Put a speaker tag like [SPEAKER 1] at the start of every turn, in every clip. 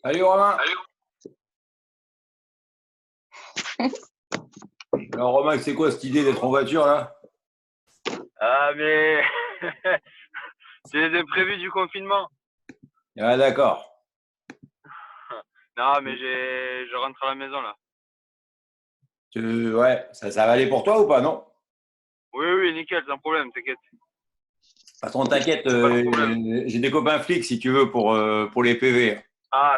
[SPEAKER 1] Salut Romain. Alors Romain, c'est quoi cette idée d'être en voiture là?
[SPEAKER 2] Ah, mais c'est les imprévus du confinement.
[SPEAKER 1] Ah d'accord.
[SPEAKER 2] Non, mais je rentre à la maison là.
[SPEAKER 1] Ouais, ça va aller pour toi ou pas, non?
[SPEAKER 2] Oui, oui, nickel, sans problème, t'inquiète.
[SPEAKER 1] De toute façon, t'inquiète,
[SPEAKER 2] Pas de problème.
[SPEAKER 1] j'ai des copains flics si tu veux pour les PV.
[SPEAKER 2] Ah,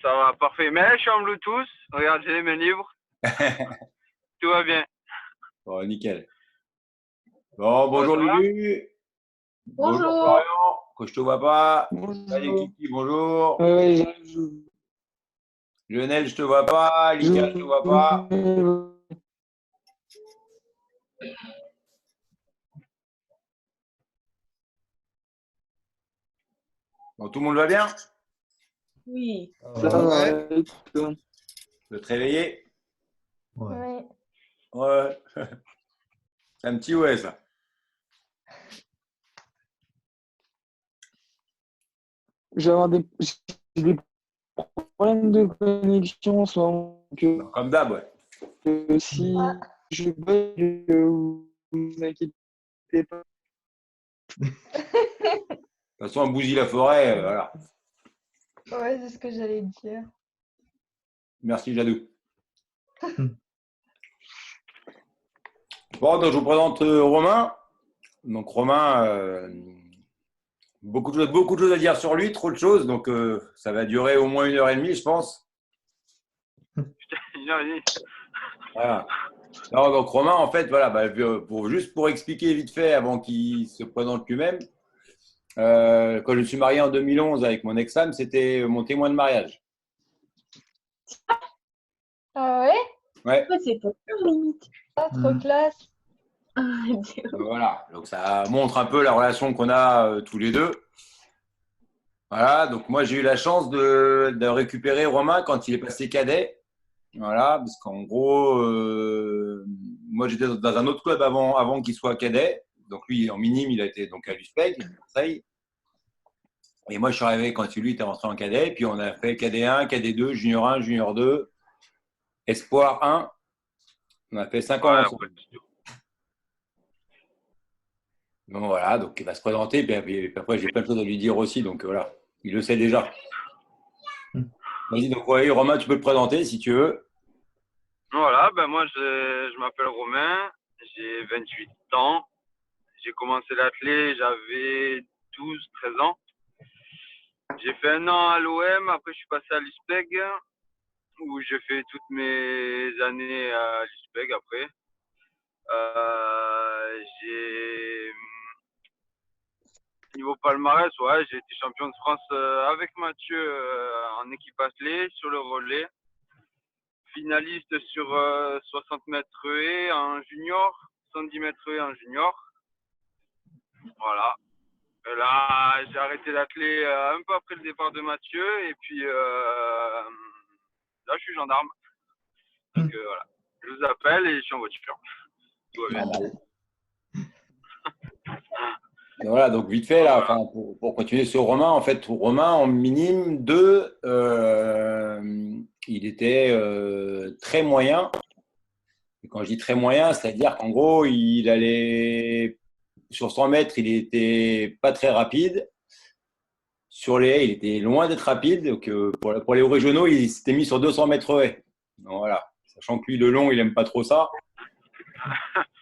[SPEAKER 2] ça va, parfait. Mais là, je suis en Bluetooth. Regarde, j'ai les mains libres. Tout va bien.
[SPEAKER 1] Bon, nickel. Bon,
[SPEAKER 2] Toi,
[SPEAKER 1] bonjour
[SPEAKER 2] ça va?
[SPEAKER 1] Lulu. Bonjour
[SPEAKER 3] Bonjour.
[SPEAKER 1] Florian, que je te vois pas. Salut
[SPEAKER 3] Bonjour.
[SPEAKER 1] Kiki, bonjour.
[SPEAKER 3] Ouais, j'arrive.
[SPEAKER 1] Lionel, je te vois pas. Lika, je te vois pas. Bon, tout le monde va bien?
[SPEAKER 3] Oui.
[SPEAKER 1] Ça
[SPEAKER 3] Ça
[SPEAKER 1] va.
[SPEAKER 3] va.
[SPEAKER 1] Ouais. Tu veux te réveiller?
[SPEAKER 3] Ouais.
[SPEAKER 1] Ouais. C'est un petit ouais, ça.
[SPEAKER 3] J'ai des problèmes de connexion en ce moment.
[SPEAKER 1] Non, comme d'hab, ouais.
[SPEAKER 3] Si je bug, vous inquiétez pas.
[SPEAKER 1] De toute façon, on bousille la forêt, voilà.
[SPEAKER 4] Ouais, c'est ce que j'allais dire.
[SPEAKER 1] Merci Jadou. Bon, donc je vous présente Romain. Donc Romain, beaucoup de choses à dire sur lui, trop de choses. Donc ça va durer au moins 1h30, je pense.
[SPEAKER 2] Une heure et demie.
[SPEAKER 1] Voilà. Non, donc Romain, en fait, voilà, juste pour expliquer vite fait avant qu'il se présente lui-même, quand je me suis marié en 2011 avec mon ex-femme, c'était mon témoin de mariage.
[SPEAKER 4] Ah ouais?
[SPEAKER 1] Ouais.
[SPEAKER 3] Ouais, c'est pas peur, limite.
[SPEAKER 4] Ah, trop classe.
[SPEAKER 1] Voilà. Donc ça montre un peu la relation qu'on a tous les deux. Voilà. Donc moi, j'ai eu la chance de récupérer Romain quand il est passé cadet. Voilà, parce qu'en gros, moi j'étais dans un autre club avant qu'il soit cadet. Donc lui, en minime, il a été donc à l'USPEC, à Marseille. Et moi, je suis arrivé quand lui était rentré en cadet. Puis on a fait cadet 1, cadet 2, junior 1, junior 2, espoir 1. On a fait 5 ans
[SPEAKER 2] Ouais,
[SPEAKER 1] ensemble.
[SPEAKER 2] après.
[SPEAKER 1] Donc voilà, donc il va se présenter. Puis après, j'ai plein de choses à lui dire aussi. Donc voilà, il le sait déjà. Vas-y, donc ouais, Romain, tu peux te présenter si tu veux.
[SPEAKER 2] Voilà, ben moi, je m'appelle Romain. J'ai 28 ans. J'ai commencé l'athlé, j'avais 12, 13 ans. J'ai fait un an à l'OM, après je suis passé à l'ISPEG, où j'ai fait toutes mes années à l'ISPEG après. J'ai Niveau palmarès, ouais, j'ai été champion de France avec Mathieu en équipe athlée sur le relais. Finaliste sur 60 mètres haies en junior, 110 mètres haies en junior. Voilà. Et là, j'ai arrêté l'athlé un peu après le départ de Mathieu. Et puis là, je suis gendarme. Donc voilà. Je vous appelle et je suis en voiture. Tout va bien.
[SPEAKER 1] Voilà, donc vite fait, là,
[SPEAKER 2] Voilà.
[SPEAKER 1] enfin, pour continuer sur Romain, en fait, Romain, en minime 2, il était très moyen. Et quand je dis très moyen, c'est-à-dire qu'en gros, il allait sur 100 mètres, il était pas très rapide. Sur les haies, il était loin d'être rapide. Donc, pour les hauts régionaux, il s'était mis sur 200 mètres haies. Donc, voilà. Sachant que lui, de long, il aime pas trop ça.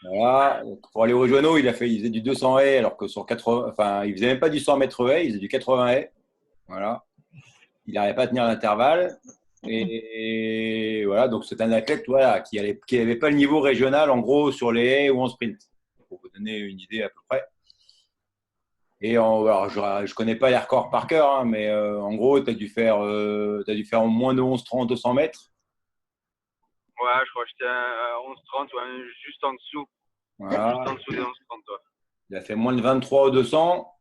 [SPEAKER 1] Voilà. Donc, pour aller aux régionaux, il faisait du 200 haies, alors que sur 80, enfin, il faisait même pas du 100 mètres haies, il faisait du 80 haies. Voilà. Il n'arrivait pas à tenir l'intervalle. Et voilà, donc c'est un athlète voilà, qui n'avait pas le niveau régional, en gros, sur les haies ou en sprint. Pour vous donner une idée à peu près. Et alors, je ne connais pas les records par cœur, hein, mais en gros, tu as dû faire en moins de 11-30, 200 mètres.
[SPEAKER 2] Ouais, je crois que j'étais à 11-30, ouais, juste en dessous.
[SPEAKER 1] Voilà.
[SPEAKER 2] Juste en dessous des 11-30, ouais.
[SPEAKER 1] Il a fait moins de 23 au 200.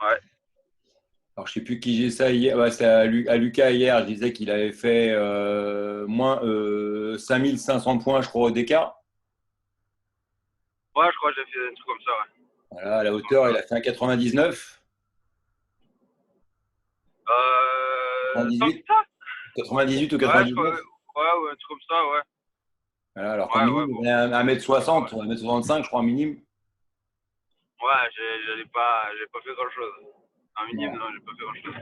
[SPEAKER 2] Ouais.
[SPEAKER 1] Alors, je ne sais plus qui j'ai ça hier. Ouais, c'est à Lucas hier, je disais qu'il avait fait moins 5500 points, je crois, au DK.
[SPEAKER 2] Ouais, je crois que j'ai fait un truc comme ça, ouais.
[SPEAKER 1] Voilà, à la hauteur, il a fait un 99.
[SPEAKER 2] tant que
[SPEAKER 1] 98,
[SPEAKER 2] ça.
[SPEAKER 1] 98 ou
[SPEAKER 2] Ouais,
[SPEAKER 1] 99.
[SPEAKER 2] ouais, un truc comme ça, ouais.
[SPEAKER 1] Voilà, alors qu'en
[SPEAKER 2] Ouais,
[SPEAKER 1] minime,
[SPEAKER 2] bon.
[SPEAKER 1] il avait 1m60 ou 1m65, je crois, en minime.
[SPEAKER 2] Ouais, j'ai pas fait grand-chose. En minime, non, j'ai pas fait grand-chose.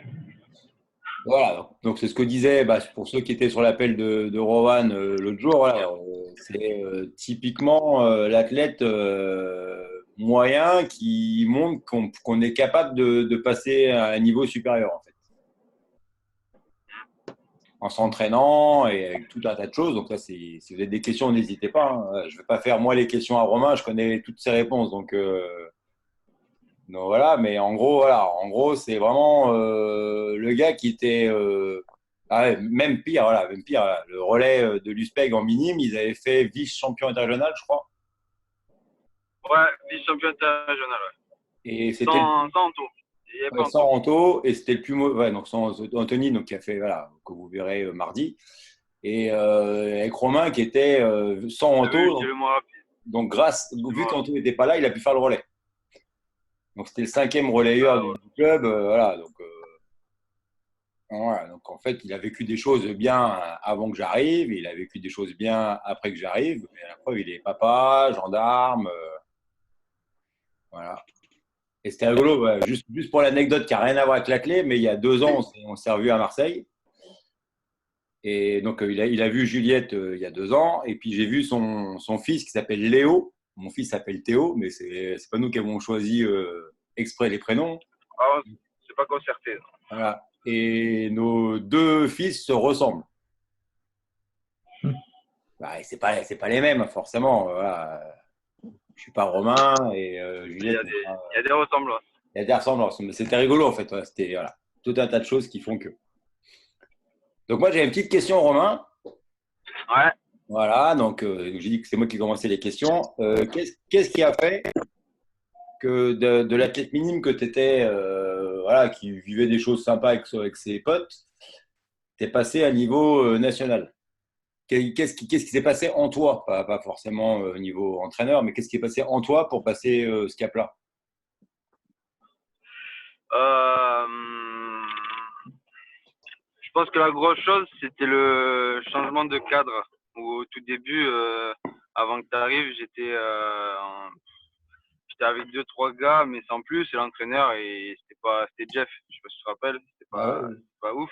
[SPEAKER 1] Voilà, donc c'est ce que disait, pour ceux qui étaient sur l'appel de Rowan l'autre jour, voilà, c'est typiquement l'athlète moyen qui montre qu'on est capable de passer à un niveau supérieur, en fait, en s'entraînant et avec tout un tas de choses. Donc là, si vous avez des questions, n'hésitez pas, hein. Je ne vais pas faire moi les questions à Romain, je connais toutes ses réponses, donc voilà, mais en gros, c'est vraiment le gars qui était même pire, voilà, même pire. Voilà. Le relais de l'USPEG en minime, ils avaient fait vice-champion interrégional, je crois.
[SPEAKER 2] Ouais, vice-champion international, ouais.
[SPEAKER 1] Et c'était
[SPEAKER 2] Sans tour. Il n'y avait pas en
[SPEAKER 1] sans
[SPEAKER 2] tour.
[SPEAKER 1] Anto, et c'était le plus mauvais, ouais, donc sans Anthony, donc qui a fait, voilà, que vous verrez mardi. Et avec Romain qui était sans
[SPEAKER 2] J'ai vu,
[SPEAKER 1] Anto,
[SPEAKER 2] j'ai le moins rapide.
[SPEAKER 1] donc
[SPEAKER 2] C'est
[SPEAKER 1] vu
[SPEAKER 2] moi.
[SPEAKER 1] qu'Anto n'était pas là, il a pu faire le relais. Donc c'était le 5e relayeur
[SPEAKER 2] Ouais.
[SPEAKER 1] du club, voilà, voilà, donc en fait, il a vécu des choses bien avant que j'arrive, il a vécu des choses bien après que j'arrive. Et à la preuve, il est papa, gendarme, voilà. Et c'était rigolo, ouais, juste pour l'anecdote qui n'a rien à voir avec la clé, mais il y a 2 ans, on s'est revus à Marseille. Et donc, il a vu Juliette il y a 2 ans, et puis j'ai vu son fils qui s'appelle Léo. Mon fils s'appelle Théo, mais c'est pas nous qui avons choisi exprès les prénoms.
[SPEAKER 2] Ah, c'est pas concerté.
[SPEAKER 1] Voilà. Et nos 2 fils se ressemblent. C'est pas les mêmes, forcément. Voilà. Je suis pas romain et
[SPEAKER 2] Il y
[SPEAKER 1] Juliette.
[SPEAKER 2] a il y a des ressemblances.
[SPEAKER 1] Il y a des ressemblances. Mais c'était rigolo, en fait. Voilà, c'était voilà, tout un tas de choses qui font que. Donc, moi, j'ai une petite question, Romain.
[SPEAKER 2] Ouais.
[SPEAKER 1] Voilà. Donc, j'ai dit que c'est moi qui commençais les questions. Qu'est-ce qui a fait que de l'athlète minime que tu étais, voilà, qui vivait des choses sympas avec ses potes, tu es passé à niveau national? Qu'est-ce qui s'est passé en toi? Pas forcément au niveau entraîneur, mais qu'est-ce qui est passé en toi pour passer ce cap-là?
[SPEAKER 2] Euh, je pense que la grosse chose, c'était le changement de cadre. Où au tout début, avant que tu arrives, j'étais avec deux, trois gars, mais sans plus. Et l'entraîneur, et c'était Jeff. Je sais pas si tu te rappelles.
[SPEAKER 1] Ah ouais.
[SPEAKER 2] C'était pas ouf.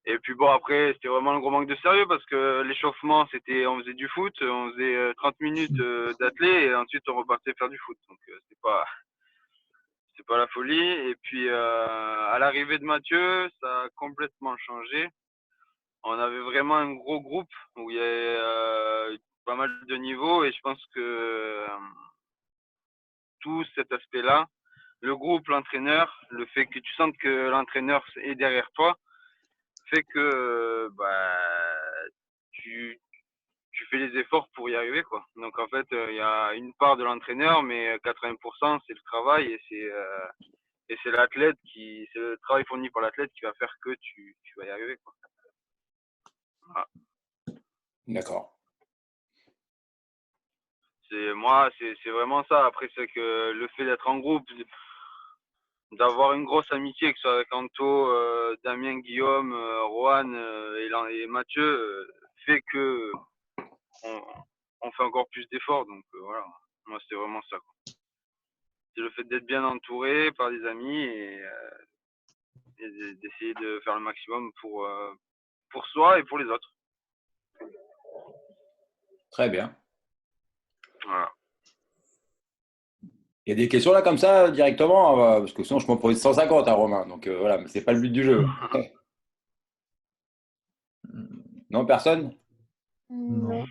[SPEAKER 2] Et puis bon, après, c'était vraiment un gros manque de sérieux parce que l'échauffement, on faisait du foot, on faisait 30 minutes d'athlé et ensuite on repartait faire du foot. Donc c'est pas la folie. Et puis à l'arrivée de Mathieu, ça a complètement changé. On avait vraiment un gros groupe où il y avait pas mal de niveaux et je pense que tout cet aspect-là, le groupe, l'entraîneur, le fait que tu sentes que l'entraîneur est derrière toi, fait que tu, tu fais les efforts pour y arriver, quoi. Donc en fait, il y a une part de l'entraîneur, mais 80% c'est le travail et c'est l'athlète c'est le travail fourni par l'athlète qui va faire que tu vas y arriver, quoi. Voilà.
[SPEAKER 1] D'accord.
[SPEAKER 2] C'est vraiment ça. Après, c'est que le fait d'être en groupe, d'avoir une grosse amitié, que ce soit avec Anto, Damien, Guillaume, Rohan et Mathieu, fait que on fait encore plus d'efforts. Donc voilà, moi c'est vraiment ça, quoi. C'est le fait d'être bien entouré par des amis et d'essayer de faire le maximum pour soi et pour les autres.
[SPEAKER 1] Très bien.
[SPEAKER 2] Voilà.
[SPEAKER 1] Il y a des questions là comme ça directement, parce que sinon je m'en pose 150 à Romain. Donc voilà, mais c'est pas le but du jeu. Non, personne?
[SPEAKER 3] Non.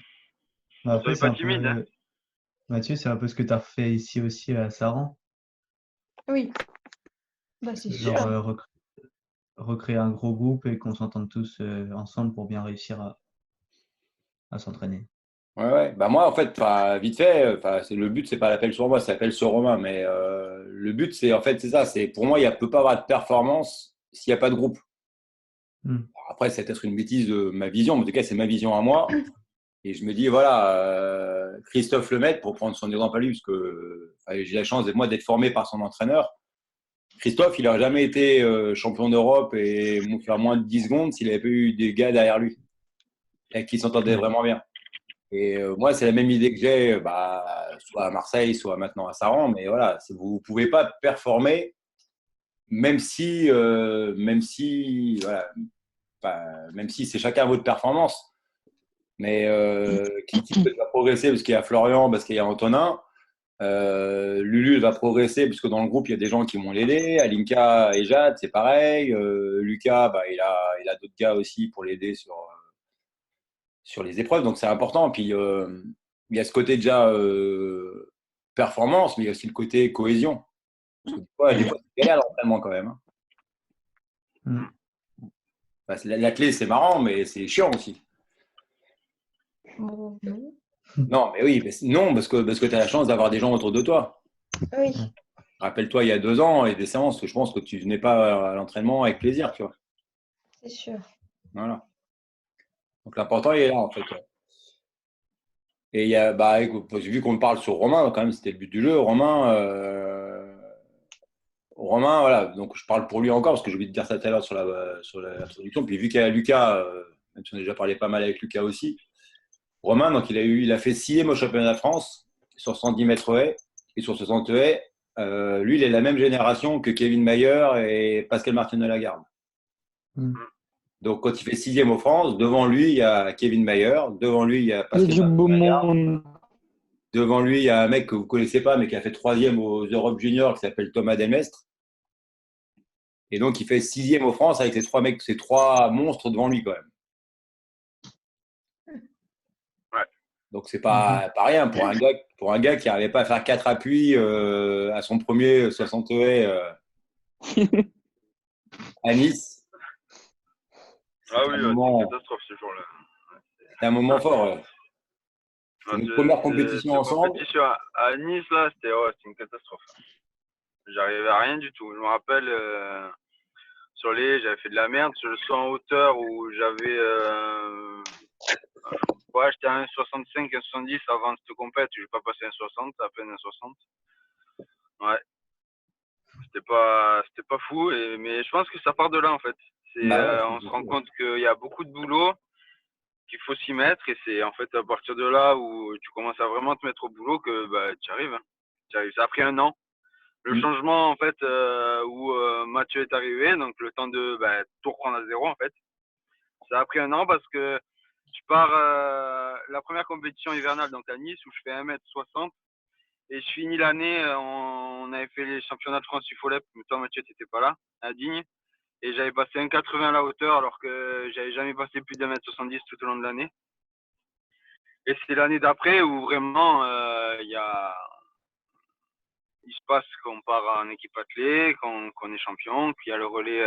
[SPEAKER 2] Vous
[SPEAKER 3] Après,
[SPEAKER 2] soyez
[SPEAKER 3] c'est
[SPEAKER 2] pas
[SPEAKER 3] un
[SPEAKER 2] timide, hein.
[SPEAKER 3] peu. Mathieu, c'est un peu ce que tu as fait ici aussi à Saran.
[SPEAKER 4] Oui, bah c'est sûr.
[SPEAKER 3] Genre recréer un gros groupe et qu'on s'entende tous ensemble pour bien réussir à s'entraîner.
[SPEAKER 1] Ouais, ouais. Bah moi, en fait, vite fait, le but, c'est pas l'appel sur moi, c'est l'appel sur Romain. Mais le but, c'est en fait, c'est ça. C'est pour moi, il ne peut pas avoir de performance s'il n'y a pas de groupe. Après, c'est peut-être une bêtise de ma vision, mais en tout cas, c'est ma vision à moi. Et je me dis, voilà, Christophe Lemaitre, pour prendre son exemple à lui, parce que j'ai la chance moi d'être formé par son entraîneur. Christophe, il n'aurait jamais été champion d'Europe et faire moins de 10 secondes s'il n'avait pas eu des gars derrière lui et qui s'entendaient vraiment bien. Et moi, c'est la même idée que j'ai, soit à Marseille, soit maintenant à Saran. Mais voilà, vous ne pouvez pas performer, même si voilà, même si c'est chacun votre performance. Mais qui peut va progresser parce qu'il y a Florian, parce qu'il y a Antonin. Lulu va progresser parce que dans le groupe, il y a des gens qui vont l'aider. Alinka et Jade, c'est pareil. Lucas, il a d'autres gars aussi pour l'aider sur les épreuves. Donc, c'est important. Puis, il y a ce côté déjà performance, mais il y a aussi le côté cohésion. Parce que des fois c'est galère l'entraînement quand même. Hein. La clé, c'est marrant, mais c'est chiant aussi. Non, mais oui, non, parce que tu as la chance d'avoir des gens autour de toi.
[SPEAKER 4] Oui.
[SPEAKER 1] Rappelle-toi, il y a 2 ans, et des séances, je pense que tu venais pas à l'entraînement avec plaisir, tu vois.
[SPEAKER 4] C'est sûr.
[SPEAKER 1] Voilà. Donc l'important, il est là, en fait. Et il y a, vu qu'on parle sur Romain, quand même, c'était le but du jeu. Romain, voilà. Donc je parle pour lui encore, parce que j'ai oublié de dire ça tout à l'heure sur l'introduction. Puis vu qu'il y a Lucas, même si on a déjà parlé pas mal avec Lucas aussi, Romain, donc il a fait 6e au championnat de France sur 110 mètres haies et sur 60 haies. Lui, il est la même génération que Kevin Mayer et Pascal Martin de Lagarde. Donc, quand il fait 6e au France, devant lui, il y a Kevin Mayer, devant lui, il y a Pascal Martin de Lagarde. Devant lui, il y a un mec que vous ne connaissez pas, mais qui a fait 3e aux Europe Junior, qui s'appelle Thomas Delmestre. Et donc, il fait 6e au France avec ces 3 monstres devant lui, quand même. Donc, c'est pas rien pour un gars qui n'arrivait pas à faire 4 appuis à son premier 60 haies à Nice.
[SPEAKER 2] Ah oui, c'est une catastrophe ce jour-là.
[SPEAKER 1] C'était un moment fort. Ouais. C'est notre première compétition ensemble.
[SPEAKER 2] Compétition à Nice, là, c'était une catastrophe. J'arrivais à rien du tout. Je me rappelle, j'avais fait de la merde sur le saut en hauteur où j'avais. J'étais à 1,65, 1,70 avant cette compète. Je n'ai pas passé 1,60, à peine 1,60. Ouais. C'était pas fou, mais je pense que ça part de là en fait. On se rend compte qu'il y a beaucoup de boulot, qu'il faut s'y mettre, et c'est en fait à partir de là où tu commences à vraiment te mettre au boulot que tu arrives. Ça a pris 1 an. Le changement en fait où Mathieu est arrivé, donc le temps de tout reprendre à zéro en fait. Ça a pris 1 an parce que je pars la première compétition hivernale donc à Nice où je fais 1m60 et je finis l'année, on avait fait les championnats de France UFOLEP, mais toi Mathieu t'étais pas là, à Digne, et j'avais passé 1,80 à la hauteur alors que j'avais jamais passé plus d'1m70 tout au long de l'année. Et c'est l'année d'après où vraiment il se passe qu'on part en équipe athlée, qu'on est champion, qu'il y a le relais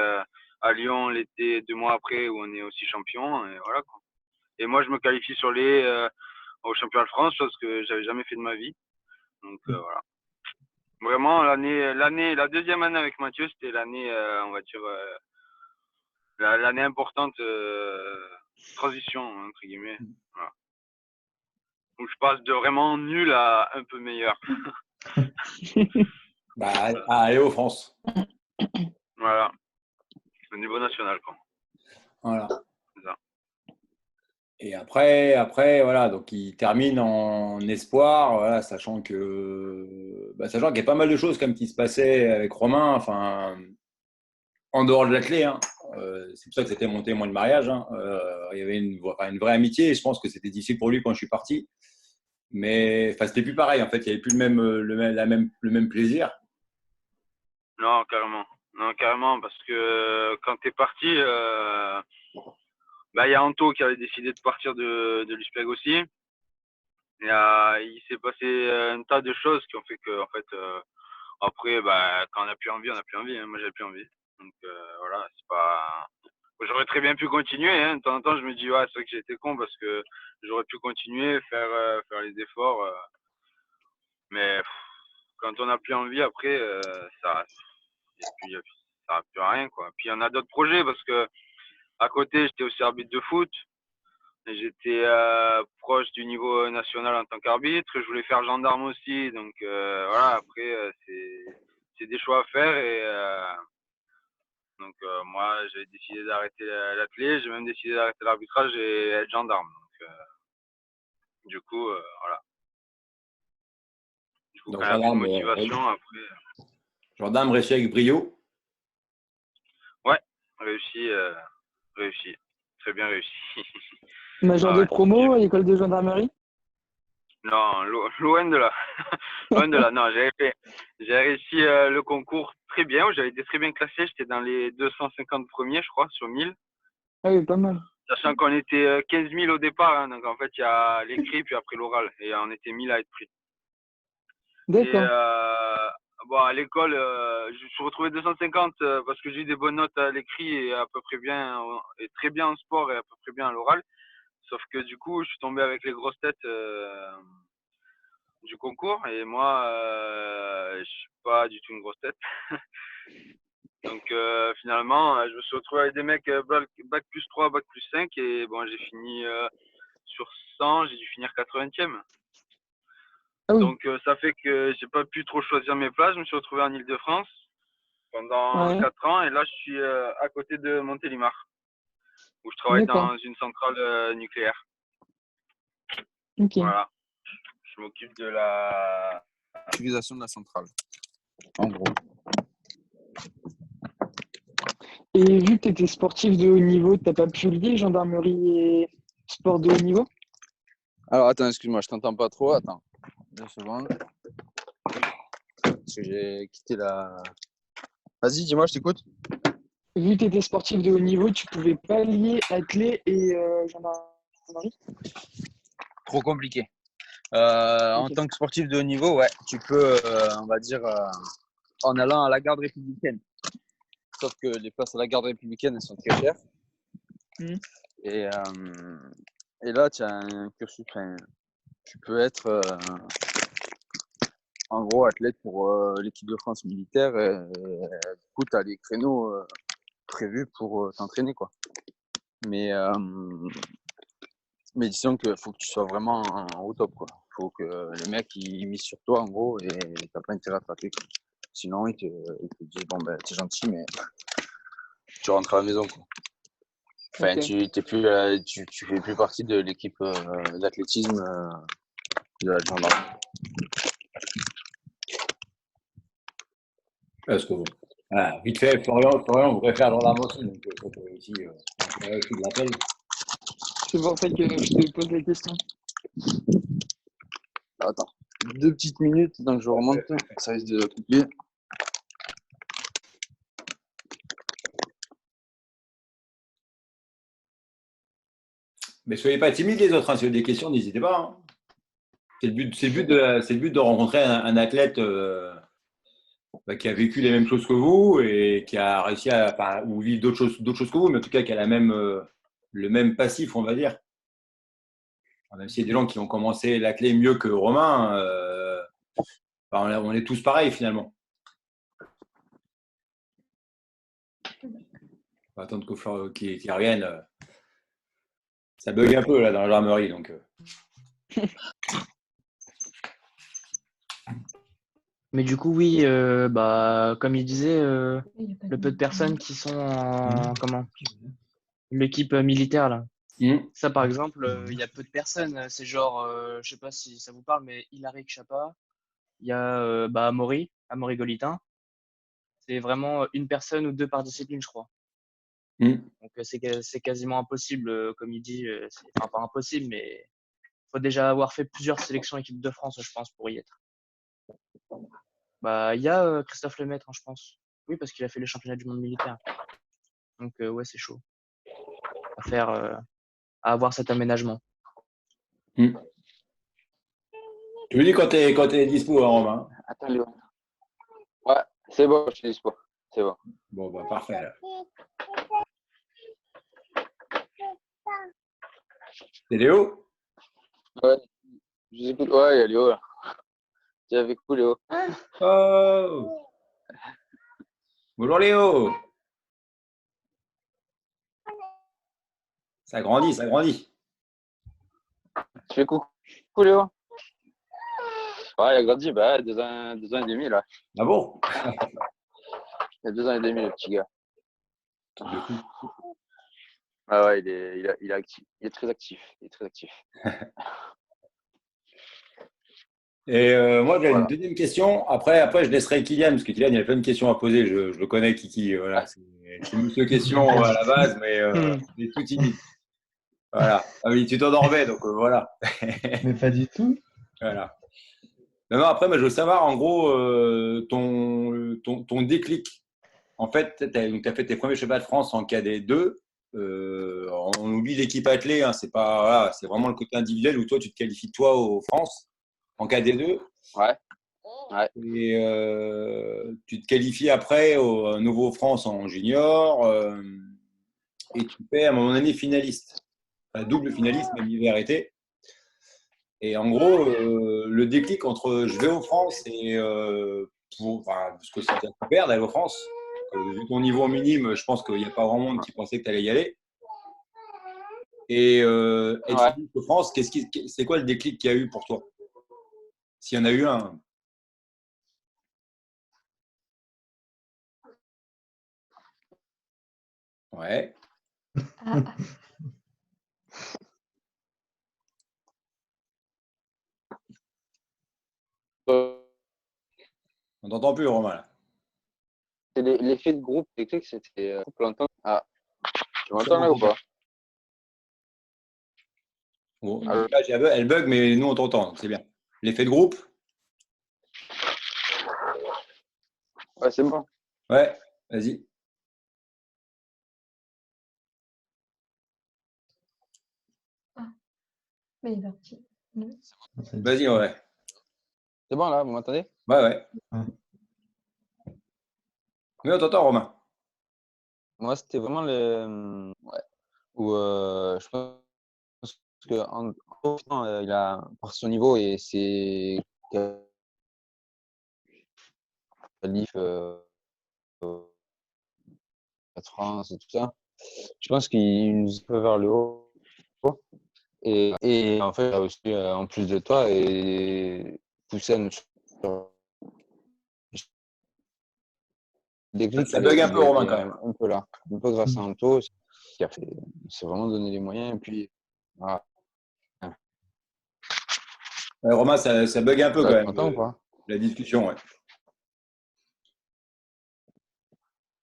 [SPEAKER 2] à Lyon l'été 2 mois après où on est aussi champion, et voilà quoi. Et moi je me qualifie sur au championnat de France, chose que j'avais jamais fait de ma vie. Donc voilà. Vraiment la 2e année avec Mathieu, c'était l'année, on va dire, l'année importante, transition entre guillemets. Voilà. Où je passe de vraiment nul à un peu meilleur.
[SPEAKER 1] À aller aux France.
[SPEAKER 2] Voilà. Au niveau national, quoi.
[SPEAKER 1] Voilà. C'est ça. Et après, voilà, donc il termine en espoir, voilà, sachant qu'il y a pas mal de choses comme qui se passaient avec Romain, enfin, en dehors de la clé. Hein. C'est pour ça que c'était mon témoin de mariage. Hein. Il y avait une vraie amitié, et je pense que c'était difficile pour lui quand je suis parti. Mais c'était plus pareil, en fait, il n'y avait plus le même plaisir.
[SPEAKER 2] Non, carrément, parce que quand tu es parti, il y a Anto qui avait décidé de partir de l'USPEG aussi. Il s'est passé un tas de choses qui ont fait que, en fait, après, quand on n'a plus envie, on n'a plus envie. Hein. Moi, j'avais plus envie. Donc, voilà, c'est pas. J'aurais très bien pu continuer. Hein. De temps en temps, je me dis, ouais, c'est vrai que j'ai été con parce que j'aurais pu continuer, faire les efforts. Mais quand on n'a plus envie, après, ça n'a plus rien, quoi. Puis il y en a d'autres projets parce que à côté, j'étais aussi arbitre de foot. J'étais proche du niveau national en tant qu'arbitre. Je voulais faire gendarme aussi. Donc voilà, après, c'est c'était des choix à faire. Et donc, moi, j'ai décidé d'arrêter l'athlé. J'ai même décidé d'arrêter l'arbitrage et être gendarme. Donc, du coup, voilà. Du coup,
[SPEAKER 1] Donc,
[SPEAKER 2] quand il y a plus de motivation, après.
[SPEAKER 1] Gendarme réussi avec brio.
[SPEAKER 2] Ouais, réussi. Réussi. Très bien réussi.
[SPEAKER 5] Major de promo à l'école de gendarmerie?
[SPEAKER 2] Non, loin de là. Loin de là. Non, j'ai réussi le concours très bien. J'avais été très bien classé. J'étais dans les 250 premiers, je crois, sur 1000.
[SPEAKER 5] Ah oui, pas mal.
[SPEAKER 2] Sachant qu'on était 15 000 au départ. Hein, donc, en fait, il y a l'écrit, puis après l'oral. Et on était 1000 à être pris.
[SPEAKER 5] D'accord.
[SPEAKER 2] Et bon, à l'école, je me suis retrouvé 250 parce que j'ai eu des bonnes notes à l'écrit et à peu près bien, et très bien en sport et à peu près bien à l'oral. Sauf que du coup, je suis tombé avec les grosses têtes du concours et moi, je suis pas du tout une grosse tête. Donc finalement, je me suis retrouvé avec des mecs bac plus 3, bac plus 5 et bon, j'ai fini sur 100, j'ai dû finir 80e.
[SPEAKER 5] Ah oui.
[SPEAKER 2] Donc ça fait que j'ai pas pu trop choisir mes places. Je me suis retrouvé en Île-de-France pendant 4 ans et là, je suis à côté de Montélimar où je travaille dans une centrale nucléaire.
[SPEAKER 5] Ok.
[SPEAKER 2] Voilà. Je m'occupe de la
[SPEAKER 6] utilisation de la centrale, en gros.
[SPEAKER 5] Et vu que tu étais sportif de haut niveau, tu n'as pas pu lier gendarmerie et sport de haut niveau?
[SPEAKER 6] Alors, attends, excuse-moi, je t'entends pas trop. Attends, 2 secondes. Parce que j'ai quitté la... Vas-y, dis-moi, je t'écoute.
[SPEAKER 5] Vu que tu étais sportif de haut niveau, tu pouvais pas lier athlé et gendarmerie?
[SPEAKER 6] Trop compliqué. En tant que sportif de haut niveau, ouais, tu peux, on va dire, en allant à la garde républicaine. Sauf que les places à la garde républicaine, elles sont très chères. Et là, tu as un cursus. Tu peux être, en gros, athlète pour l'équipe de France militaire. Et, du coup, tu as les créneaux prévus pour t'entraîner, quoi. Mais disons qu'il faut que tu sois vraiment au top, quoi. Il faut que les mecs ils misent sur toi, en gros, et t'as pas intérêt à te rater, quoi. Sinon, ils te disent, bon, ben, t'es gentil, mais tu rentres à la maison, quoi. Enfin, tu fais plus partie de l'équipe d'athlétisme de la gendarmerie.
[SPEAKER 1] Parce que, voilà, vite fait, Florian voudrait faire gendarme aussi, donc ça peut aussi de l'appel.
[SPEAKER 5] C'est pour ça que je te pose la question.
[SPEAKER 6] Attends, 2 petites minutes, donc je remonte, ça risque de couper.
[SPEAKER 1] Mais soyez pas timides les autres, hein. Si vous avez des questions, n'hésitez pas. Hein. C'est le but de rencontrer un athlète qui a vécu les mêmes choses que vous et qui a réussi à ou vivre d'autres choses que vous, mais en tout cas qui a le même passif, on va dire. Même s'il y a des gens qui ont commencé l'athlé mieux que Romain, on est tous pareils finalement. On va attendre qu'il revienne. Ça bug un peu là dans la gendarmerie, donc.
[SPEAKER 7] Mais du coup, oui, comme il disait, le peu de personnes qui sont en l'équipe militaire là. Ça, par exemple, il y a peu de personnes. C'est genre, je sais pas si ça vous parle, mais Hilary Chapa, il y a Amaury Golitin. C'est vraiment une personne ou 2 par discipline, je crois. Donc c'est quasiment impossible, comme il dit. Enfin, pas impossible, mais il faut déjà avoir fait plusieurs sélections équipe de France, je pense, pour y être. Il y a Christophe Lemaître, hein, je pense. Oui, parce qu'il a fait les championnats du monde militaire. Donc ouais, c'est chaud à avoir cet aménagement.
[SPEAKER 1] Tu me dis quand t'es dispo, hein, Romain.
[SPEAKER 6] Attends, Léo. Ouais, c'est bon, je suis dispo. C'est bon.
[SPEAKER 1] Bon, bah parfait. Là. C'est Léo?
[SPEAKER 6] Ouais, je vous écoute. Ouais, il y a Léo là. Tu es avec vous, Léo?
[SPEAKER 1] Oh! Bonjour Léo! Ça grandit, ça grandit.
[SPEAKER 6] Tu fais coucou, Léo? Ouais, il a grandi, bah, 2 ans et demi, là.
[SPEAKER 1] Ah bon?
[SPEAKER 6] Il y a 2 ans et demi, le petit gars.
[SPEAKER 1] De fou.
[SPEAKER 6] Ah ouais, il est actif. Il est très actif. Il est très actif.
[SPEAKER 1] Et moi, j'ai
[SPEAKER 6] Voilà.
[SPEAKER 1] une deuxième question. Après, je laisserai Kylian, parce que Kylian, il y a plein de questions à poser. Je le connais, Kiki. Voilà, c'est monsieur question à la base, mais il est tout timide. Voilà. Ah oui, tu t'endormais, donc voilà.
[SPEAKER 3] Mais pas du tout.
[SPEAKER 1] Voilà. Non, après, moi, je veux savoir, en gros, ton déclic. En fait, tu as fait tes premiers championnats de France en cadet 2. On oublie l'équipe athlée, hein, c'est pas, voilà, c'est vraiment le côté individuel où toi, tu te qualifies toi aux France en cadet 2.
[SPEAKER 6] Ouais. Ouais.
[SPEAKER 1] Et tu te qualifies après au Nouveau France en junior. Et tu fais à un moment donné finaliste. Enfin, double finaliste, même hiver été. Et en gros, le déclic entre je vais aux France et parce que c'est super d'aller aux France. Vu ton niveau minime, je pense qu'il n'y a pas grand monde qui pensait que tu allais y aller. Et être
[SPEAKER 6] Ouais.
[SPEAKER 1] finaliste aux France, c'est quoi le déclic qu'il y a eu pour toi? S'il y en a eu un. Ouais.
[SPEAKER 4] Ah,
[SPEAKER 1] On t'entend plus, Romain. Là.
[SPEAKER 6] C'est l'effet de groupe, les clics, c'était longtemps. Ah, tu m'entends là ou pas?
[SPEAKER 1] Bon, là, elle bug, mais nous, on t'entend, donc c'est bien. L'effet de groupe?
[SPEAKER 6] Ouais, c'est bon.
[SPEAKER 1] Ouais, vas-y.
[SPEAKER 4] mais il est parti.
[SPEAKER 1] Vas-y, ouais.
[SPEAKER 6] C'est bon là, vous m'entendez?
[SPEAKER 1] Ouais, ouais.
[SPEAKER 3] Ouais.
[SPEAKER 1] Oui, on t'entend, Romain.
[SPEAKER 6] Moi, c'était vraiment le. Ouais. Où je pense qu'en il a, par son niveau et ses qualifs, 4 et tout ça, je pense qu'il nous peut vers le haut. Et en fait, il a aussi, en plus de toi, et poussé à nous déclic,
[SPEAKER 1] Ça bug un peu, Romain, quand même.
[SPEAKER 6] un peu là. Un peu grâce à Anto, qui a fait, s'est vraiment donné les moyens. Et puis, voilà.
[SPEAKER 1] Ouais, Romain, ça bug un peu, quand
[SPEAKER 6] Tu
[SPEAKER 1] même,
[SPEAKER 6] m'entends ou pas?
[SPEAKER 1] la discussion, ouais.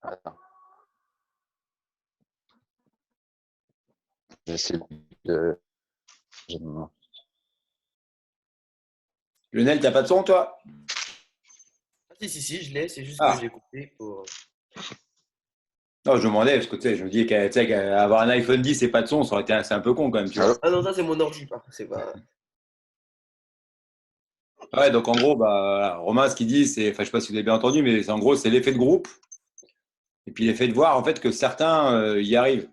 [SPEAKER 6] Attends. J'essaie de.
[SPEAKER 1] Lionel, t'as pas de son, toi?
[SPEAKER 8] Ah, si, je l'ai, c'est juste
[SPEAKER 1] Ah.
[SPEAKER 8] que j'ai coupé pour.
[SPEAKER 1] Non, je demandais, parce que tu sais, je me dis qu'avoir un iPhone 10 et pas de son, ça aurait été c'est un peu con, quand même, tu vois.
[SPEAKER 8] Ah non, ça c'est mon ordi, c'est pas.
[SPEAKER 1] Ouais, donc en gros, bah, Romain, ce qu'il dit, c'est, enfin, je sais pas si vous avez bien entendu, mais en gros, c'est l'effet de groupe. Et puis l'effet de voir, en fait, que certains y arrivent.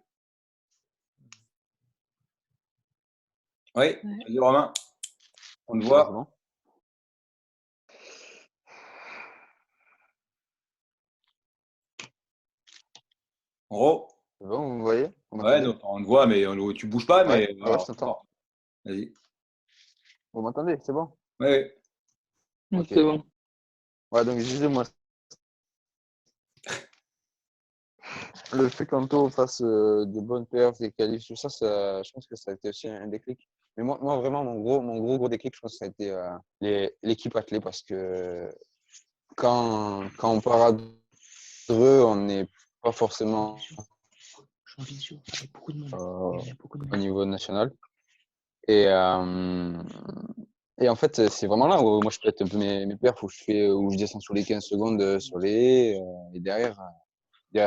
[SPEAKER 1] Oui, vas-y, Romain. On te
[SPEAKER 6] C'est
[SPEAKER 1] voit.
[SPEAKER 6] bon?
[SPEAKER 1] En gros.
[SPEAKER 6] C'est bon, vous me voyez?
[SPEAKER 1] Ouais, donc, on te voit, mais tu bouges pas, mais.
[SPEAKER 6] Ouais, ouais, je t'entends.
[SPEAKER 1] Vas-y.
[SPEAKER 6] Vous m'entendez? C'est bon?
[SPEAKER 1] Ouais.
[SPEAKER 6] Ok.
[SPEAKER 5] C'est bon.
[SPEAKER 6] Ouais, donc je disais, moi, le fait qu'Anto fasse de bonnes perfs, des qualifs, tout ça, je pense que ça a été aussi un déclic. Mais moi vraiment, mon gros déclic, je pense que ça a été l'équipe athlée parce que quand on part d'eux, on n'est pas forcément au niveau national. Et en fait, c'est vraiment là où moi je pète un peu mes perfs, où je descends sous les 15 secondes sur les haies, et derrière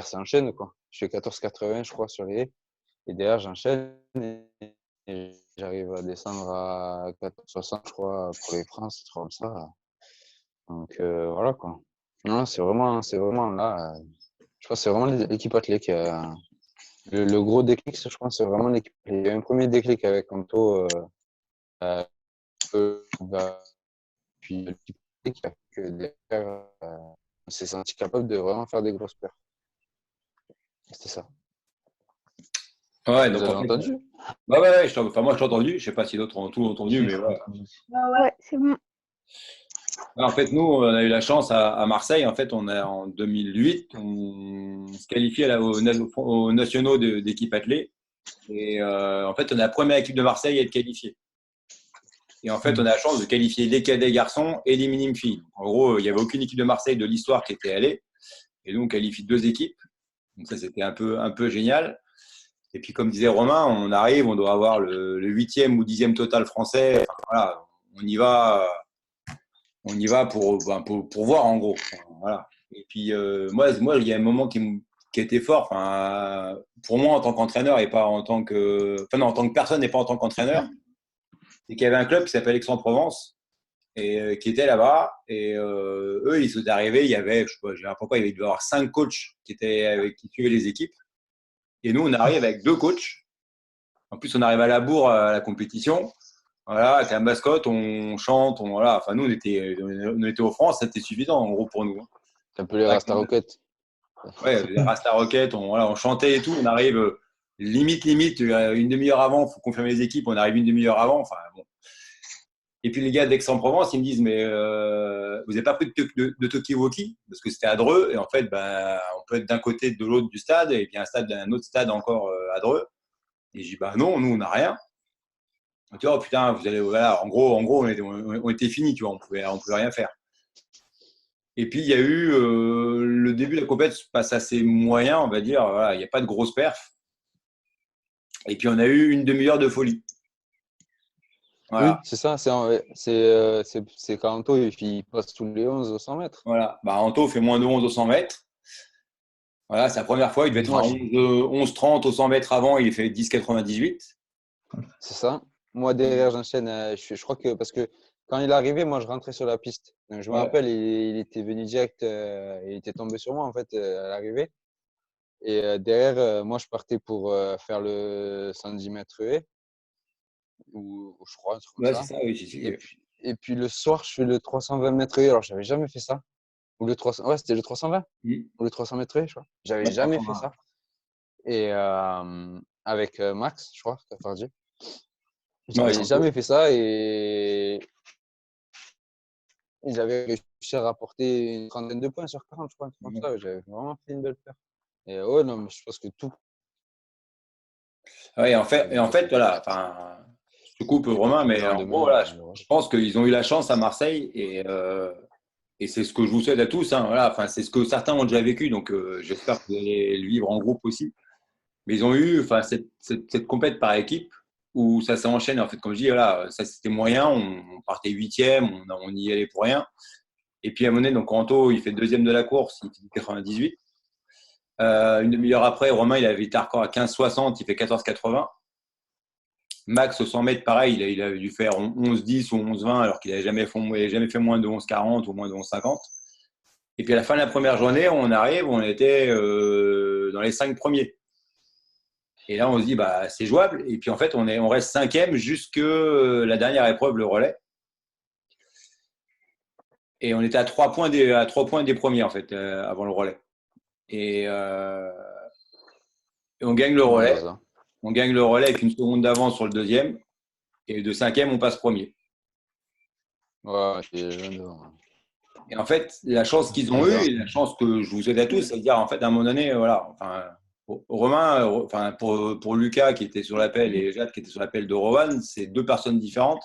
[SPEAKER 6] ça enchaîne, quoi. Je fais 14,80, je crois, sur les haies. Et derrière, j'enchaîne et j'arrive à descendre à 14,60, je crois, pour les France, c'est comme ça. Donc voilà, quoi. Non, c'est vraiment là. Je pense que c'est vraiment l'équipe athlée qui a. Le gros déclic, je pense, c'est vraiment l'équipe. Il y a eu un premier déclic avec Anto, puis l'équipe athlée qui a fait que derrière, on s'est senti capable de vraiment faire des grosses pertes. C'était ça.
[SPEAKER 1] Ouais,
[SPEAKER 6] Vous
[SPEAKER 1] donc
[SPEAKER 6] avez
[SPEAKER 1] en fait,
[SPEAKER 6] entendu?
[SPEAKER 1] ouais, moi je t'ai entendu. Je sais pas si d'autres ont tout entendu, mais voilà.
[SPEAKER 4] Ouais, c'est bon.
[SPEAKER 1] En fait, nous, on a eu la chance à Marseille. En fait, en 2008, on se qualifie aux nationaux d'équipe athlée. Et en fait, on est la première équipe de Marseille à être qualifiée. Et en fait, on a la chance de qualifier les cadets garçons et les minimes filles. En gros, il n'y avait aucune équipe de Marseille de l'histoire qui était allée. Et nous, on qualifie 2 équipes. Donc ça, c'était un peu génial. Et puis, comme disait Romain, on arrive, on doit avoir le 8e ou 10e total français. Enfin, voilà, on y va pour voir, en gros. Enfin, voilà. Et puis, moi, il y a un moment qui était fort. Enfin, pour moi, en tant qu'entraîneur et pas en tant que… Enfin, non, en tant que personne et pas en tant qu'entraîneur, c'est qu'il y avait un club qui s'appelle Aix-en-Provence et qui était là-bas. Et eux, ils sont arrivés, il y avait, je sais pas, j'ai pourquoi il devait y avoir 5 coachs qui suivaient les équipes. Et nous, on arrive avec 2 coachs. En plus, on arrive à la bourre à la compétition. Voilà, avec la mascotte, on chante, voilà. Enfin, nous, on était au France, c'était suffisant, en gros, pour nous.
[SPEAKER 6] C'est un peu les Rasta Rockets.
[SPEAKER 1] Ouais, les Rasta Rockets, on chantait et tout. On arrive limite, une demi-heure avant, il faut confirmer les équipes, on arrive une demi-heure avant. Enfin, bon. Et puis les gars d'Aix-en-Provence, ils me disent, mais vous n'avez pas pris de talkie-walkie parce que c'était à Dreux. Et en fait, on peut être d'un côté de l'autre du stade et puis un autre stade encore à Dreux. Et je dis, non, nous, on n'a rien. Tu vois, oh, putain, vous allez, voilà, en gros, on était finis, tu vois, on pouvait rien faire. Et puis, il y a eu le début de la compétition passe assez moyen, on va dire. Voilà, il n'y a pas de grosse perf. Et puis, on a eu une demi-heure de folie.
[SPEAKER 6] Voilà. Oui, c'est ça. C'est quand Anto il passe tous les 11 au 100 mètres.
[SPEAKER 1] Voilà. Anto fait moins de 11 au 100 mètres. Voilà, c'est la première fois. Il devait être à 11,30 au 100 mètres avant. Il fait 10,98.
[SPEAKER 6] C'est ça. Moi, derrière, j'enchaîne. Je crois que parce que quand il est arrivé, moi, je rentrais sur la piste. Donc, je me rappelle, il était venu direct. Il était tombé sur moi, en fait, à l'arrivée. Et derrière, moi, je partais pour faire le 110 mètres haies. Ou je crois, un truc comme ça.
[SPEAKER 1] C'est ça, oui.
[SPEAKER 6] Et puis, le soir, je fais le 320 mètres haies. Alors, je n'avais jamais fait ça. Ou le 300, ouais, c'était le 320 ou le 300 mètres haies, je crois. J'avais jamais fait ça. Et avec Max, je crois, Cafardier. J'avais jamais fait ça et j'avais réussi à rapporter une trentaine de points sur 40, je crois, un truc comme ça. J'avais vraiment fait une belle paire. Et ouais, non, mais je pense que tout.
[SPEAKER 1] Oui, en fait, voilà, enfin, je te coupe, Romain, mais en gros, voilà, je pense qu'ils ont eu la chance à Marseille et c'est ce que je vous souhaite à tous. Hein, voilà, enfin, c'est ce que certains ont déjà vécu, donc j'espère que vous allez le vivre en groupe aussi. Mais ils ont eu cette compète par équipe où ça s'enchaîne. En fait, comme je dis, voilà, ça c'était moyen, on partait 8e, on y allait pour rien. Et puis à un moment donné, donc Anto, il fait 2e de la course, il fait 98. Une demi-heure après, Romain, il avait été record à 15,60, il fait 14,80. Max, au 100 mètres, pareil, il a dû faire 11,10 ou 11,20 alors qu'il n'avait jamais fait moins de 11,40 ou moins de 11,50. Et puis à la fin de la première journée, on arrive, on était dans les 5 premiers. Et là, on se dit, c'est jouable. Et puis en fait, on reste 5e jusque la dernière épreuve, le relais. Et on était à 3 points des premiers, en fait, avant le relais. Et on gagne le relais. On gagne le relais avec une seconde d'avance sur le 2e. Et de 5e, on passe premier.
[SPEAKER 6] Ouais,
[SPEAKER 1] et en fait, la chance qu'ils ont eue, et la chance que je vous souhaite à tous, c'est-à-dire, en fait, à un moment donné, voilà, enfin, Romain, enfin, pour Lucas qui était sur l'appel et Jade qui était sur l'appel de Rowan, c'est 2 personnes différentes.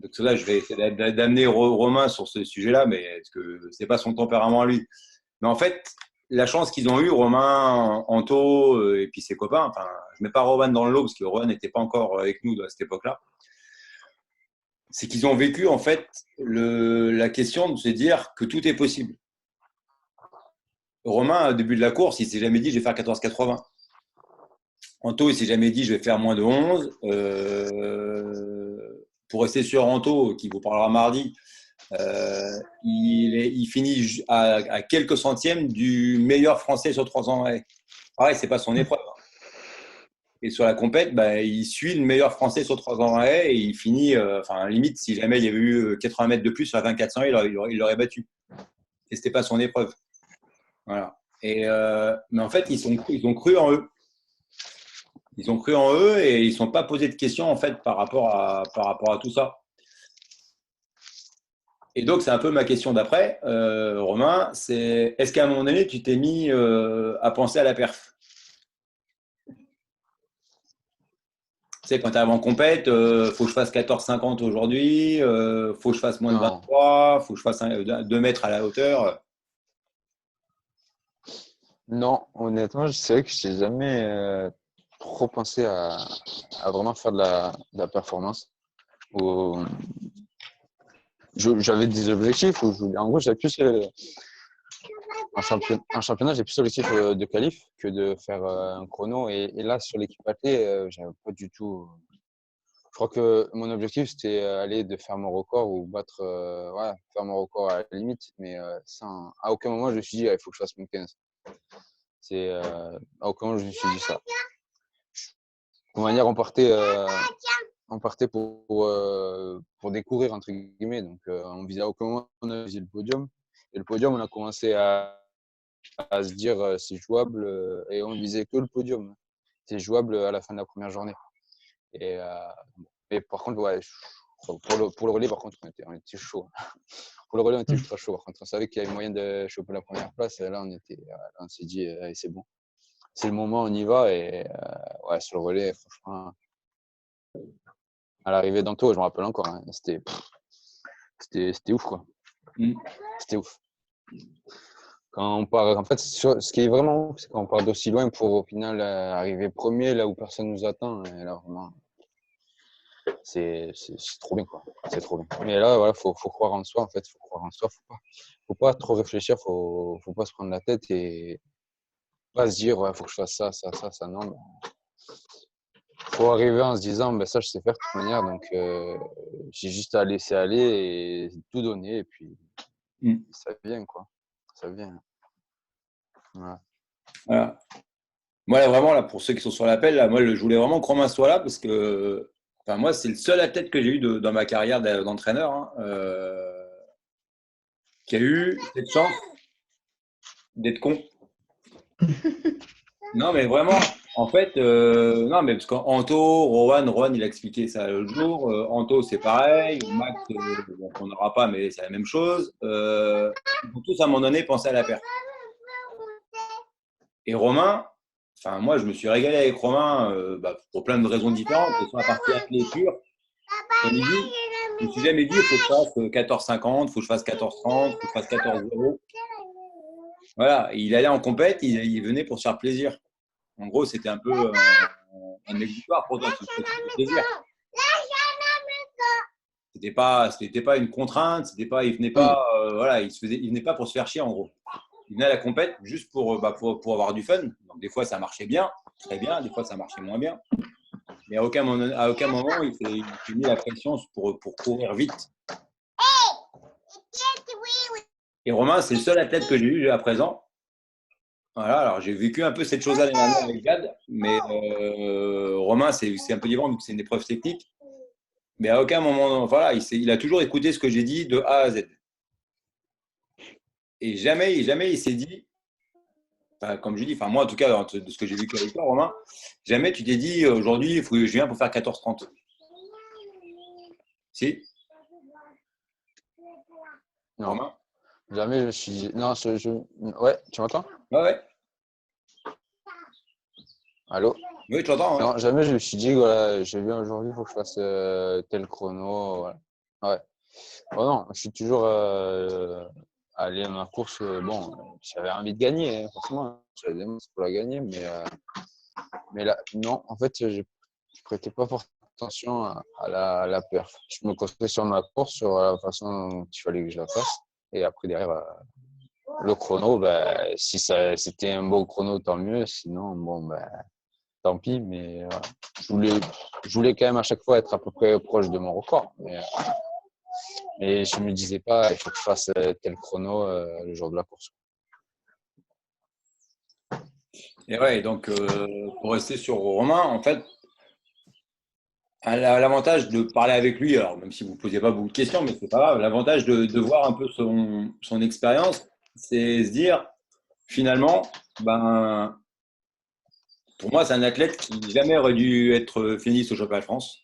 [SPEAKER 1] Donc là, je vais essayer d'amener Romain sur ce sujet-là, mais parce que c'est pas son tempérament à lui. Mais en fait, la chance qu'ils ont eue, Romain, Anto et puis ses copains, enfin, je mets pas Rowan dans le lot parce que Rowan n'était pas encore avec nous à cette époque-là. C'est qu'ils ont vécu en fait la question de se dire que tout est possible. Romain, au début de la course, il ne s'est jamais dit je vais faire 14,80. Anto, il ne s'est jamais dit je vais faire moins de 11. Pour rester sur Anto, qui vous parlera mardi, il finit à quelques centièmes du meilleur français sur 300 mètres. Pareil, ce n'est pas son épreuve. Et sur la compète, il suit le meilleur français sur 300 haies et il finit, limite, si jamais il y avait eu 80 mètres de plus sur la 2400, il l'aurait battu. Et ce n'était pas son épreuve. Voilà. Mais en fait, ils ont cru en eux. Ils ont cru en eux et ils ne sont pas posés de questions en fait, par rapport à tout ça. Et donc, c'est un peu ma question d'après, Romain, c'est est-ce qu'à un moment donné, tu t'es mis à penser à la perf? Tu sais, quand tu arrives en compète, faut que je fasse 14,50 aujourd'hui, faut que je fasse moins de
[SPEAKER 6] Non,
[SPEAKER 1] 23, faut que je fasse 2 mètres à la hauteur.
[SPEAKER 6] non, honnêtement, c'est vrai que je n'ai jamais trop pensé à vraiment faire de la performance. Ou- J'avais des objectifs. En gros, j'avais plus en championnat, j'ai plus l'objectif de qualif que de faire un chrono. Et là, sur l'équipe athlée, j'avais pas du tout. Je crois que mon objectif, c'était aller de faire mon record ou battre, ouais, faire mon record à la limite. Mais à aucun moment, je me suis dit, ah, il faut que je fasse mon 15. À aucun moment, je me suis dit ça. De toute manière, on partait pour découvrir, entre guillemets. Donc, on visait à aucun moment, on a visé le podium. Et le podium, on a commencé à se dire, c'est jouable. Et on visait que le podium. C'est jouable à la fin de la première journée. Et, mais par contre, ouais, pour le relais, par contre, on était chaud. Pour le relais, on était ultra chaud. Par contre, on savait qu'il y avait moyen de choper la première place. Et là, on s'est dit, allez, c'est bon. C'est le moment, on y va. Et ouais, sur le relais, franchement, à l'arrivée d'Anto, je me rappelle encore, hein, c'était ouf, quoi. C'était ouf. Quand on part, en fait, ce qui est vraiment ouf, c'est quand on part d'aussi loin pour au final arriver premier là où personne nous attend. Et là, vraiment, c'est trop bien, quoi. C'est trop bien. Mais là, voilà, faut croire en soi, en fait. Faut croire en soi. Faut pas trop réfléchir. Faut pas se prendre la tête et pas se dire, ouais, faut que je fasse ça, ça, ça, ça. Non, faut arriver en se disant, ben ça, je sais faire de toute manière. Donc, j'ai juste à laisser aller et tout donner. Et puis, ça vient, quoi. Ça vient. Voilà.
[SPEAKER 1] Voilà. Moi, là, vraiment, là, pour ceux qui sont sur l'appel, là, moi, je voulais vraiment que Romain soit là parce que enfin, moi, c'est le seul athlète que j'ai eu dans ma carrière d'entraîneur hein, qui a eu cette chance d'être con. Non, mais vraiment, en fait, non, mais parce qu'Anto, Rowan, il a expliqué ça l'autre jour. Anto, c'est pareil. Max, bon, on n'aura pas, mais c'est la même chose. Ils ont tous, à un moment donné, pensé à la perte. Et Romain, enfin, moi, je me suis régalé avec Romain pour plein de raisons différentes. Sur la partie athlète pure, je me suis jamais dit, il faut que je fasse 14,50, il faut que je fasse 14,30, il faut que je fasse 14,0. Voilà, il allait en compète, il venait pour se faire plaisir. En gros, c'était un peu un exutoire pour toi, c'était plaisir. C'était pas une contrainte, il venait pas, voilà, il venait pas pour se faire chier en gros. Il venait à la compète juste pour avoir du fun. Donc, des fois, ça marchait bien, très bien, des fois, ça marchait moins bien. Mais à aucun moment, il s'est mis la pression pour courir vite. Et Romain, c'est le seul athlète que j'ai eu à présent. Voilà, alors j'ai vécu un peu cette chose-là l'année dernière avec Gad, mais Romain, c'est un peu différent vu que c'est une épreuve technique. Mais à aucun moment, voilà, il a toujours écouté ce que j'ai dit de A à Z. Et jamais il s'est dit, enfin, comme je dis, enfin moi en tout cas, de ce que j'ai vécu avec toi, Romain, jamais tu t'es dit aujourd'hui, je viens pour faire 14,30. Si?
[SPEAKER 6] Non,
[SPEAKER 1] Romain?
[SPEAKER 6] jamais je me suis dit. Non, ouais, tu m'entends?
[SPEAKER 1] Ouais.
[SPEAKER 6] Allô?
[SPEAKER 1] Oui, tu entends.
[SPEAKER 6] Non, jamais je me suis dit, voilà, je viens aujourd'hui, il faut que je fasse tel chrono. Voilà. Ouais. Oh non, je suis toujours allé à ma course. Bon, j'avais envie de gagner, hein, forcément. J'avais des monstres pour la gagner, mais là, non, en fait, je prêtais pas forcément attention à la perf. Je me concentrais sur ma course, sur la façon dont il fallait que je la fasse. Et après, derrière, le chrono, si c'était un bon chrono, tant mieux. Sinon, bon, tant pis. Mais je voulais quand même à chaque fois être à peu près proche de mon record. Mais je ne me disais pas, il faut que je fasse tel chrono le jour de la course.
[SPEAKER 1] Et ouais, donc pour rester sur Romain, en fait, l'avantage de parler avec lui, alors même si vous ne posiez pas beaucoup de questions, mais c'est pas grave, l'avantage de voir un peu son expérience, c'est se dire, finalement, pour moi, c'est un athlète qui jamais aurait dû être finaliste au championnat de France.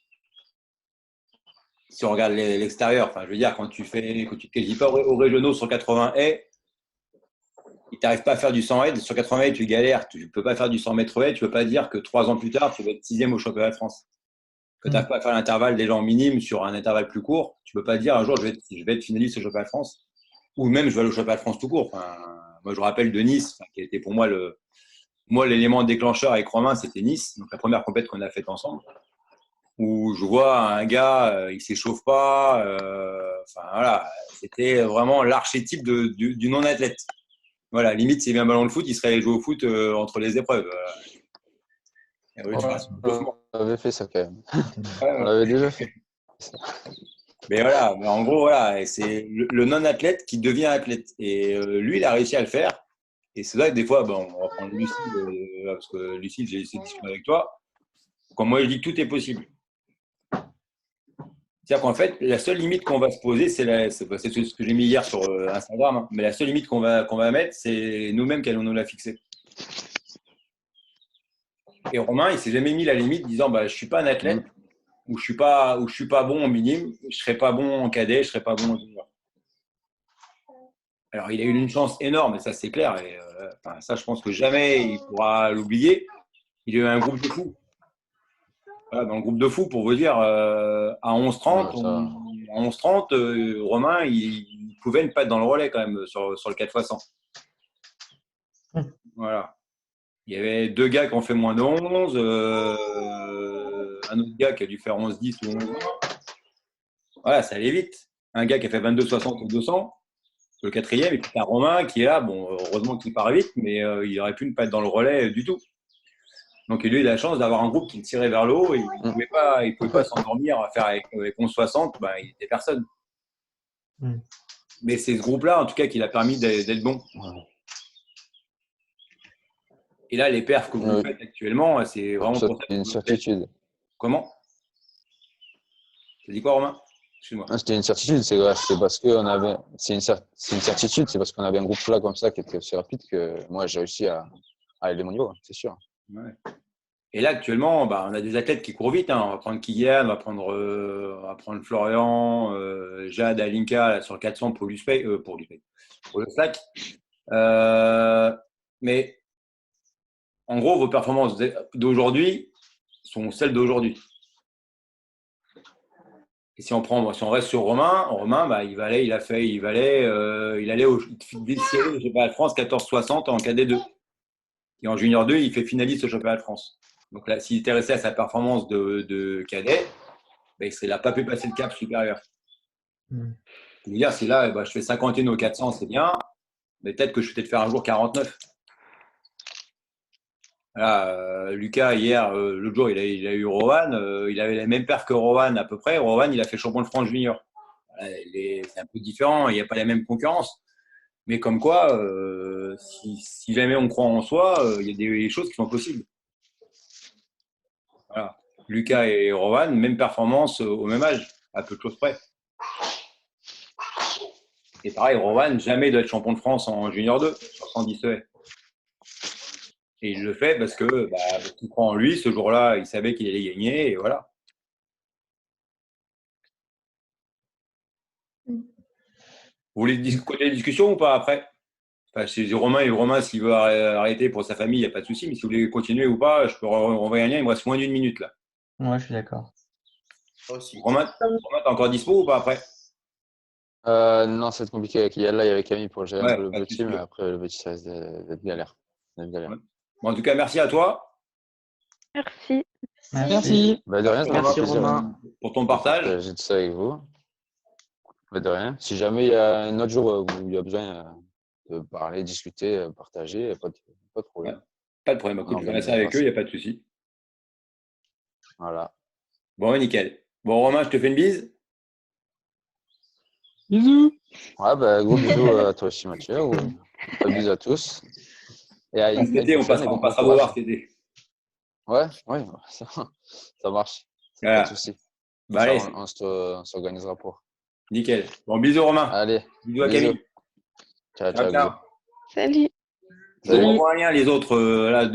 [SPEAKER 1] si on regarde l'extérieur, enfin, je veux dire, quand tu te qualifies pas aux régionaux sur 80 haies, tu n'arrives pas à faire du 100 haies. Sur 80 haies, tu galères. Tu ne peux pas faire du 100 mètres haies. Tu ne peux pas dire que 3 ans plus tard, tu vas être 6e au championnat de France. Que tu n'arrives pas à faire l'intervalle déjà en minime sur un intervalle plus court. Tu ne peux pas dire un jour, je vais être finaliste au championnat de France. Ou même, je vais aller au championnat de France tout court. Enfin, moi, je me rappelle de Nice, qui était pour moi l'élément déclencheur avec Romain, c'était Nice. Donc, la première compète qu'on a faite ensemble. Où je vois un gars, il ne s'échauffe pas. Enfin, voilà. C'était vraiment l'archétype du non-athlète. Voilà, limite, s'il y avait un ballon de foot, il serait allé jouer au foot entre les épreuves.
[SPEAKER 6] On avait fait ça quand même. On l'avait déjà fait.
[SPEAKER 1] Mais voilà, mais en gros, voilà, c'est le non-athlète qui devient athlète. Et lui, il a réussi à le faire. Et c'est vrai que des fois, on va prendre Lucille, parce que Lucille, j'ai essayé de discuter avec toi. Quand moi, je dis que tout est possible. C'est-à-dire qu'en fait, la seule limite qu'on va se poser, c'est ce que j'ai mis hier sur Instagram, hein, mais la seule limite qu'on va mettre, c'est nous-mêmes qui allons nous la fixer. Et Romain, il ne s'est jamais mis la limite disant je ne suis pas un athlète, ou je suis pas bon en minime, je ne serai pas bon en cadet, je ne serai pas bon en junior. Alors, il a eu une chance énorme, et ça, c'est clair. Et, ça, je pense que jamais il pourra l'oublier. Il a eu un groupe de fous. Voilà, dans le groupe de fous, pour vous dire, à 11h30, Romain, il pouvait ne pas être dans le relais quand même sur le 4x100. Voilà. Il y avait 2 gars qui ont fait moins de 11, un autre gars qui a dû faire 11-10 ou 11-20. Voilà, ça allait vite. Un gars qui a fait 22-60 ou 200, le 4e, et puis tu as Romain qui est là. Bon, heureusement qu'il part vite, mais il aurait pu ne pas être dans le relais du tout. Donc lui, il a la chance d'avoir un groupe qui le tirait vers le haut et il ne pouvait pas s'endormir à faire avec 11-60, il n'était personne. Mais c'est ce groupe-là, en tout cas, qui l'a permis d'être bon. Et là, les perfs que vous faites actuellement, c'est vraiment
[SPEAKER 6] c'est une certitude.
[SPEAKER 1] Comment? Tu as dit quoi, Romain? Excuse-moi.
[SPEAKER 6] C'était une certitude, c'est parce qu'on avait. C'est une certitude, c'est parce qu'on avait un groupe là comme ça qui était aussi rapide que moi j'ai réussi à aller à mon niveau, c'est sûr.
[SPEAKER 1] Ouais. Et là, actuellement, on a des athlètes qui courent vite. Hein. On va prendre Kylian, on va prendre Florian, Jade, Alinka là, sur le 400 pour le slack. Mais en gros, vos performances d'aujourd'hui sont celles d'aujourd'hui. Et si on reste sur Romain, il allait au championnat de France 14-60 en KD2. Et en junior 2, il fait finaliste au championnat de France. Donc là, s'il était resté à sa performance de cadet, il n'a pas pu passer le cap supérieur. Je veux dire, si là, je fais 51 au 400, c'est bien, mais peut-être que je vais peut-être faire un jour 49. Voilà, Lucas, hier, l'autre jour, il a eu Rowan. Il avait la même perf que Rowan à peu près. Rowan, il a fait champion de France junior. Voilà, c'est un peu différent, il n'y a pas la même concurrence. Mais comme quoi, si jamais on croit en soi, il y a des choses qui sont possibles. Voilà. Lucas et Rowan, même performance au même âge, à peu de choses près. Et pareil, Rowan, jamais doit être champion de France en junior 2, sur 110 haies. Et il le fait parce que qu'il croit en lui. Ce jour-là, il savait qu'il allait gagner, et voilà. Vous voulez continuer la discussion ou pas après? C'est Romain, s'il veut arrêter pour sa famille, il n'y a pas de souci. Mais si vous voulez continuer ou pas, je peux renvoyer un lien. Il me reste moins d'1 minute là.
[SPEAKER 3] Ouais, je suis d'accord.
[SPEAKER 1] Romain, t'es encore dispo ou pas après?
[SPEAKER 6] Non, c'est compliqué avec Yalla et avec Camille pour gérer un peu le petit, mais après le petit, ça risque d'être galère.
[SPEAKER 1] Ouais. Bon, en tout cas, merci à toi.
[SPEAKER 9] Merci.
[SPEAKER 3] Merci.
[SPEAKER 6] De rien,
[SPEAKER 7] Merci Romain.
[SPEAKER 1] Pour ton partage.
[SPEAKER 6] J'ai tout ça avec vous. De rien. Si jamais il y a un autre jour où il y a besoin de parler, discuter, partager, pas de problème.
[SPEAKER 1] Pas de problème. Écoute, je vais rester avec eux, il n'y a pas de souci.
[SPEAKER 6] Voilà.
[SPEAKER 1] Bon, nickel. Bon, Romain, je te fais une bise.
[SPEAKER 5] Bisous.
[SPEAKER 6] Ouais, gros bisous à toi aussi, Mathieu. Bisous à tous. Et à
[SPEAKER 1] cet été, on passera vous voir cet été.
[SPEAKER 6] Ouais, ça marche.
[SPEAKER 1] Voilà.
[SPEAKER 6] Pas de souci.
[SPEAKER 1] Allez.
[SPEAKER 6] On s'organisera pour.
[SPEAKER 1] Nickel. Bon, bisous Romain.
[SPEAKER 6] Allez.
[SPEAKER 1] Bisous à Camille.
[SPEAKER 6] Ciao.
[SPEAKER 9] Salut.
[SPEAKER 1] Je vous renvoie un lien les autres là,